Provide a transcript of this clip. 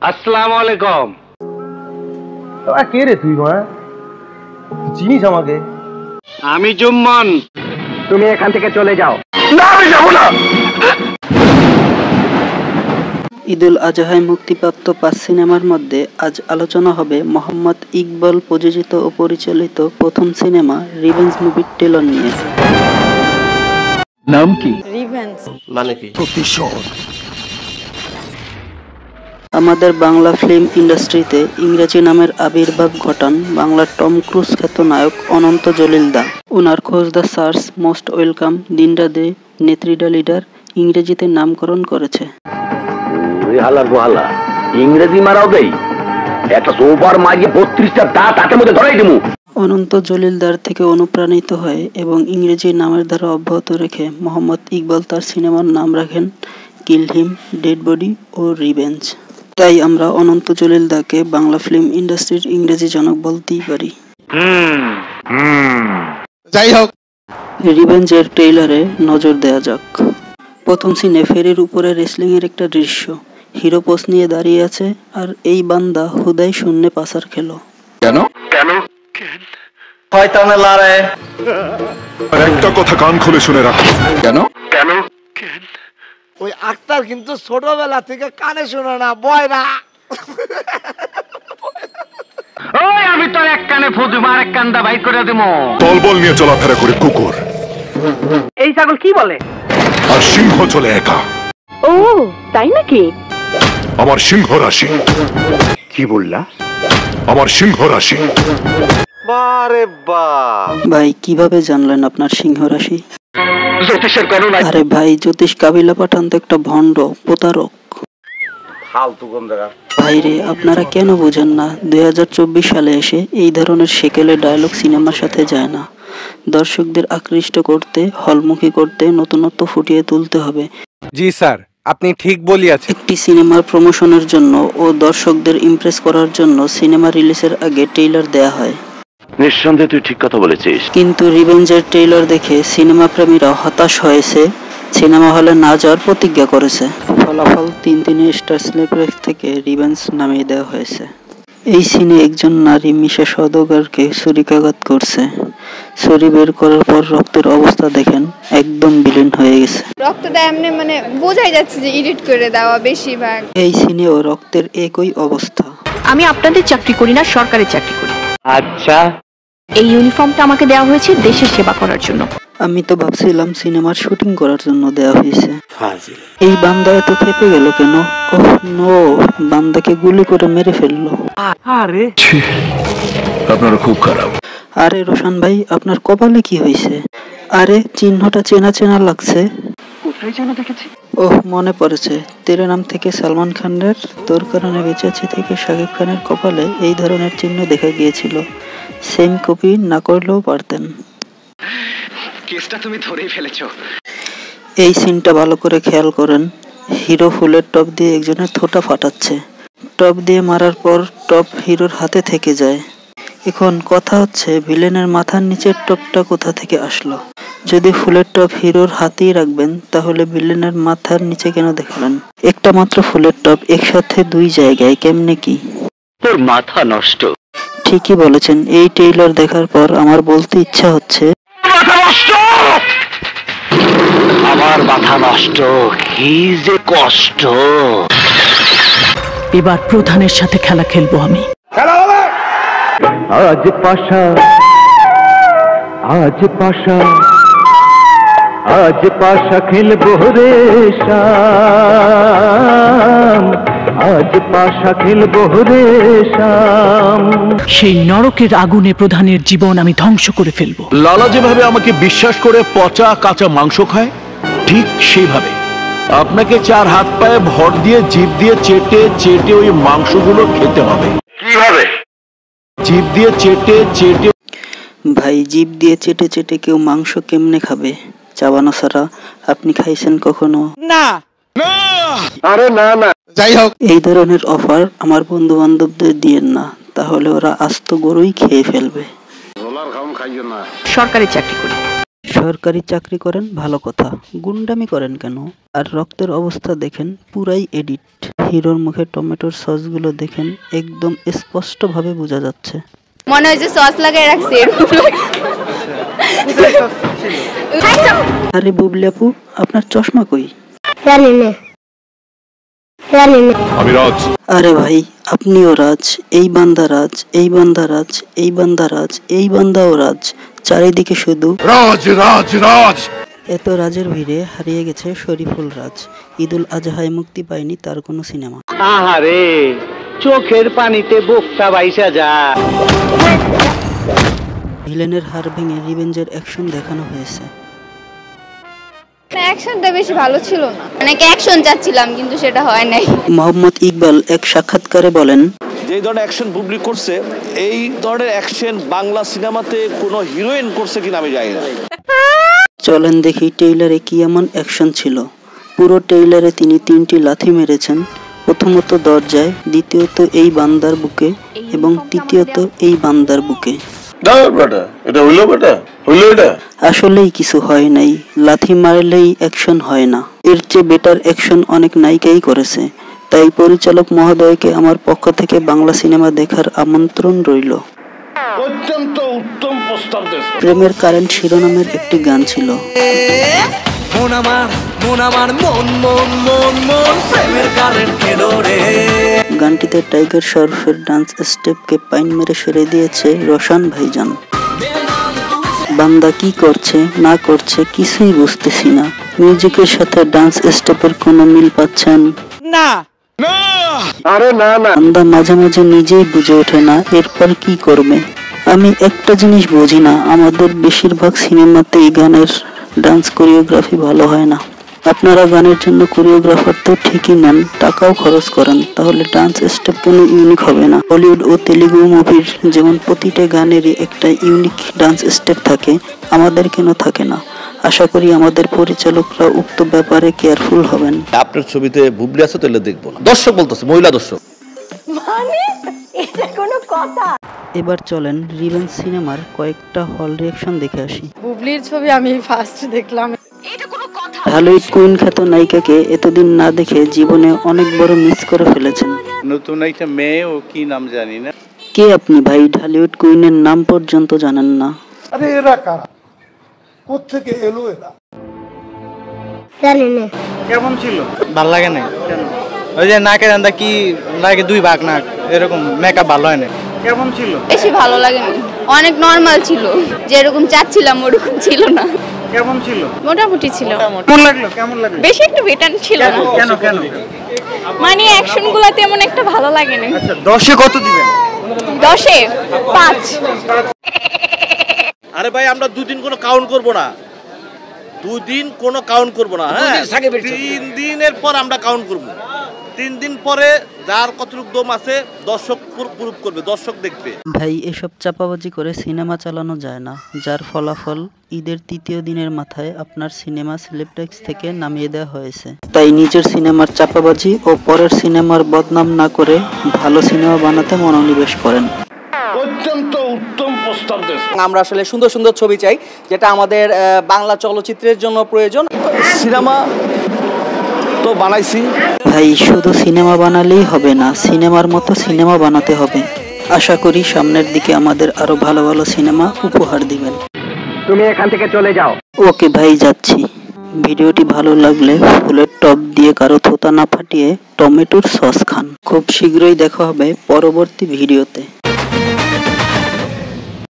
আসসালামু আলাইকুম। কে রে তুই? চিনিস আমাকে? আমি জুম্মন। তুমি এখান থেকে চলে যাও। না, আমি যাব না। ঈদুল আজহায় মুক্তিপ্রাপ্ত 5 সিনেমার মধ্যে আজ আলোচনা হবে মোহাম্মদ ইকবাল প্রযোজিত ও পরিচালিত প্রথম সিনেমা রিভেঞ্জ মুভির ট্রেলার নিয়ে। নাম কি? রিভেঞ্জ মানে কি? প্রতিশোধ। আমাদের বাংলা ফিল্ম ইন্ডাস্ট্রিতে ইংরেজি নামের আবির্ভাব ঘটান বাংলার টম ক্রুজ খ্যাত নায়ক অনন্ত জলিল দা। ওনার খোঁজ দ্য সার্চ, মোস্ট ওয়েলকাম, দিনডা দে, নেত্রীডা লিডার ইংরেজিতে নামকরণ করেছে। ইংরেজি মারাও দেই একটা সোফার মাঝে 32টা দাঁত তার মধ্যে ধরাই দিমু। অনন্ত জলিলদার থেকে অনুপ্রাণিত হয় এবং ইংরেজি নামের দ্বারা অব্যাহত রেখে মোহাম্মদ ইকবাল তার সিনেমার নাম রাখেন কিল হিম, ডেড বডি ও রিভেঞ্জ। তাই আমরা অনন্ত জলিলদাকে বাংলা ফিল্ম ইন্ডাস্ট্রির ইংরেজি জনক বলতেই পারি। যাই হোক, রিভেঞ্জের ট্রেইলারে নজর দেয়া যাক। প্রথম সিনে ফেরির উপরে রেসলিং এর একটা দৃশ্য। হিরো পোজ নিয়ে দাঁড়িয়ে আছে আর এই বান্দা হুদাই শূন্যে পাসার খেলো। কেন? শয়তানে লড়ে। একটা কথা কান খুলে শুনে রাখো। কেন? ওই আক্তার কিন্তু ছোটবেলা থেকে কানে শোনে না, বয় না। ওই আমি তোর এক কানে ফুদু আর এক কান্দা বাইর করে দিমু। দলবল নিয়ে চলাফেরা করে কুকুর, এই ছাগল কি বলে? আর সিংহ চলে একা। ও তাই নাকি? আমার সিংহ রাশি। কি বললা? আমার সিংহ রাশি। বারে বা ভাই কিভাবে জানলেন আপনার সিংহ রাশি? জ্যোতিষের গণনা। আরে ভাই, জ্যোতিষ কাবিলা পাঠান তো একটা ভণ্ড প্রতারক। ফালতু গন্ধরা। ভাইরে, আপনারা কেন বোঝেন না 2024 সালে এসে এই ধরনের সেকেলে ডায়লগ সিনেমার সাথে যায় না। দর্শকদের আকৃষ্ট করতে, হলমুখী করতে, নতুনত্ব ফুটিয়ে তুলতে হবে। জি স্যার, আপনি ঠিক বলিয়াছেন। একটি সিনেমার প্রমোশনের জন্য ও দর্শকদের ইমপ্রেস করার জন্য সিনেমা রিলিজের আগে ট্রেইলার দেয়া হয়। নিঃসন্দেহে তুই ঠিক কথা বলেছিস। কিন্তু রিভেঞ্জের ট্রেইলার দেখে সিনেমা প্রেমীরা হতাশ হয়েছে, সিনেমা হলে না যাওয়ার প্রতিজ্ঞা করেছে। ফলাফল 3 স্টার সিনেপ্লেক্স থেকে রিভেঞ্জ নামিয়ে দেওয়া হয়েছে। এই সিনে একজন নারী মিশা সওদাগরকে ছুরিকাঘাত করছে। ছুরি বের করার পর রক্তের অবস্থা দেখেন, একদম বিলীন হয়ে গেছে। রক্তটা এমনি মানে বোঝাই যাচ্ছে যে এডিট করে দেওয়া বেশিরভাগ। এই সিনেও রক্তের একই অবস্থা। আমি আপনাদের চাকরি করি না, সরকারি চাকরি করি। আচ্ছা, এই ইউনিফর্মটা আমাকে দেওয়া হয়েছে দেশের সেবা করার জন্য। আমি তো ভাবছিলাম সিনেমার শুটিং করার জন্য দেওয়া হয়েছে। এই বান্দা এত খেপে গেল কেন? ওহ নো, বান্দাকে গুলি করে মেরে ফেললো। আরে আপনারা খুব খারাপ। আরে রোশন ভাই, আপনার কপালে কি হয়েছে? আরে চিহ্নটা চেনা চেনা লাগছে। কোথায় যেন দেখেছি। ওহ, মনে পড়েছে। তেরে নাম থেকে সালমান খানের তোর কারণে বেঁচে আছি থেকে শাকিব খানের কপালে এই ধরনের চিহ্ন দেখা গিয়েছিল। সেম কপি না করলেও পারতেন। কেসটা তুমি ধরেই ফেলেছো। এই সিনটা ভালো করে খেয়াল করেন। হিরো ফুলের টপ দিয়ে একজনের থোঁটা ফাটাচ্ছে। টপ দিয়ে মারার পর টপ হিরোর হাতে থেকে যায়। এখন কথা হচ্ছে, ভিলেনের মাথার নিচের টপটা কোথা থেকে আসলো? যদি ফুলের টপ হিরোর হাতেই রাখবেন, তাহলে ভিলেনের মাথার নিচে কেন দেখালেন? একটা মাত্র ফুলের টপ একসাথে 2 জায়গায়, কেমনে কি? তোর মাথা নষ্ট। ঠিকই বলেছেন। এই ট্রেইলার দেখার পর আমার বলতে ইচ্ছা হচ্ছে, মাথা নষ্ট, আমার মাথা নষ্ট। কি যে কষ্ট। এবার প্রধানের সাথে খেলা খেলবো আমি। আজ পাশা, আজ পাশা, আজ পাশা খেলবো রে শাম, আজ পাশা খেলবো রে শাম। সেই নরকের আগুনে প্রধানের জীবন আমি ধ্বংস করে ফেলবো। লালা যেভাবে আমাকে বিশ্বাস করে পচা কাঁচা মাংস খায়, ঠিক সেইভাবে আপনাকে 4 হাত পায়ে ভর দিয়ে জিভ দিয়ে চেটে চেটে ওই মাংসগুলো খেতে হবে। কিভাবে? জিভ দিয়ে চেটে চেটে। ভাই, জিভ দিয়ে চেটে চেটে কেউ মাংস কেমনে খাবে? চাবানো ছাড়া। আপনি খাইছেন কখনো? না। আরে না না। যাই হোক, এই ধরনের অফার আমার বন্ধু বান্ধবদের দিয়েন না, তাহলে ওরা আস্ত গরুই খেয়ে ফেলবে। সরকারি চাকরি করি। সরকারি চাকরি করেন ভালো কথা, গুন্ডামি করেন কেন? আর রক্তের অবস্থা দেখেন, পুরাই এডিট। হিরোর মুখে টমেটোর সসগুলো দেখেন, একদম স্পষ্টভাবে বোঝা যাচ্ছে। মনে হয় যে সস লাগাই রাখছে আরে বুবলি আপু, আপনার চশমা কই? আমি রাজ। আরে ভাই, আপনিও রাজ, এই বান্দা রাজ, এই বান্দা রাজ, এই বান্দা রাজ, এই বান্দাও রাজ, চারিদিকে শুধু রাজ রাজ রাজ। এত রাজের ভিড়ে হারিয়ে গেছে শরীফুল রাজ। ঈদুল আজহায় মুক্তি পায়নি তার কোনো সিনেমা। আহারে, চোখের পানিতে বুকটা বাইসা যা। ভিলেনের হাড় ভেঙে রিভেঞ্জের অ্যাকশন দেখানো হয়েছে। অ্যাকশনটা বেশি ভালো ছিল না, অনেক অ্যাকশন চাচ্ছিলাম কিন্তু সেটা হয় নাই। মোহাম্মদ ইকবাল এক সাক্ষাৎকারে বলেন, যে ধরনের অ্যাকশন বুবলি করছে, এই ধরনের অ্যাকশন বাংলা সিনেমাতে কোনো হিরোইন করছে কিনা আমি জানি না। চলেন দেখি ট্রেইলারে কি এমন অ্যাকশন ছিল। পুরো ট্রেইলারে তিনি 3টি লাথি মেরেছেন, প্রথমত দরজায়, দ্বিতীয়ত এই বান্দার বুকে এবং তৃতীয়ত এই বান্দার বুকে। আসলেই কিছু হয় নাই, লাথি মারলেই অ্যাকশন হয় না। এর চেয়ে বেটার অ্যাকশন অনেক নায়িকাই করেছে। তাই পরিচালক মহোদয়কে আমার পক্ষ থেকে বাংলা সিনেমা দেখার আমন্ত্রণ রইল। অত্যন্ত উত্তম প্রস্তাব দিয়েছে। প্রেমের কারেন্ট শিরোনামের একটি গান ছিল। গানটিতে টাইগার শরফের ডান্স স্টেপকে পাইন মেরে সেরে দিয়েছে রোশান ভাইজান। বান্দা কি করছে না করছে কিছুই বুঝতেছি না। মিউজিকের সাথে ডান্স স্টেপের কোনো মিল পাচ্ছেন না। আরে না না, বান্দা মাঝে মাঝে নিজেই বুঝে ওঠে না এরপর কি করবে। আমি একটা জিনিস বুঝি না, আমাদের বেশিরভাগ সিনেমাতেই গানের ডান্স কোরিওগ্রাফি ভালো হয় না। আপনারা গানের জন্য কোরিওগ্রাফার তো ঠিকই নেন, টাকাও খরচ করেন, তাহলে ডান্স স্টেপ কেন ইউনিক হবে না? হলিউড ও তেলুগু মুভির যেমন প্রতিটা গানেরই একটা ইউনিক ডান্স স্টেপ থাকে, আমাদের কেন থাকে না? আশা করি আমাদের পরিচালকরা উক্ত ব্যাপারে কেয়ারফুল হবেন। আপনার ছবিতে বুবলি আছে, তাহলে দেখবো না। দর্শক বলতেছে, মহিলা দর্শক। এবার চলেন রিভেঞ্জ সিনেমার কয়েকটা হল রিঅ্যাকশন দেখে আসি। বুবলির ছবি আমি ফার্স্ট দেখলাম। হলিউড কুইন খ্যাত নায়িকাকে এতদিন না দেখে জীবনে অনেক বড় মিস করে ফেলেছেন। নতুন একটা মেয়ে, ও কি নাম জানি না। কে আপনি ভাই, হলিউড কুইনের নাম পর্যন্ত জানেন না? আরে এরা কারা, কোত্থেকে এলো এরা? জানি না কেমন ছিল? ভাল লাগে না। কেন? ওই যে নাকের আন্দা কি লাগে, 2 ভাগ নাক, এরকম মেকআপ ভালো হয় না। কেমন ছিল? বেশি ভালো লাগেনি, অনেক নরমাল ছিল, যেরকম চাচ্ছিলাম ওরকম ছিল না। কেমন ছিল? মোটামুটি ছিল। কেমন লাগলো? কেমন লাগলো? বেশি একটু বেটার ছিল না। কেন কেন? মানে অ্যাকশন গুলো তেমন একটা ভালো লাগেনি। আচ্ছা, 10-এ কত দিবেন? 10-এ 5। আরে ভাই, আমরা 2 দিন কোনো কাউন্ট করবো না, 2 দিন কোনো কাউন্ট করবো না। হ্যাঁ, 3 দিনের পর আমরা কাউন্ট করবো। 3 দিন পরে যার কতটুকু দম আছে দর্শক প্রুভ করবে, দর্শক দেখবে। ভাই এসব চাপাবাজি করে সিনেমা চালানো যায় না, যার ফলাফল ঈদের 3য় দিনের মাথায় আপনার সিনেমা সিনেপ্লেক্স থেকে নামিয়ে দেওয়া হয়েছে। তাই নিজের সিনেমার চাপাবাজি ও পরের সিনেমার বদনাম না করে ভালো সিনেমা বানাতে মনোনিবেশ করেন। অত্যন্ত উত্তম প্রস্তাব দিয়েছে। আমরা আসলে সুন্দর সুন্দর ছবি চাই, যেটা আমাদের বাংলা চলচ্চিত্রের জন্য প্রয়োজন। সিনেমা তো বানাইছি ভাই, শুধু সিনেমা বানালেই হবে না, সিনেমার মতো সিনেমা বানাতে হবে। আশা করি সামনের দিকে আমাদের আরো ভালো ভালো সিনেমা উপহার দিবেন। তুমি এখান থেকে চলে যাও। ওকে ভাই, যাচ্ছি। ভিডিওটি ভালো লাগলে ফুলের টপ দিয়ে কারো থোতা না ফাটিয়ে টমেটোর সস খান। খুব শীঘ্রই দেখা হবে পরবর্তী ভিডিওতে।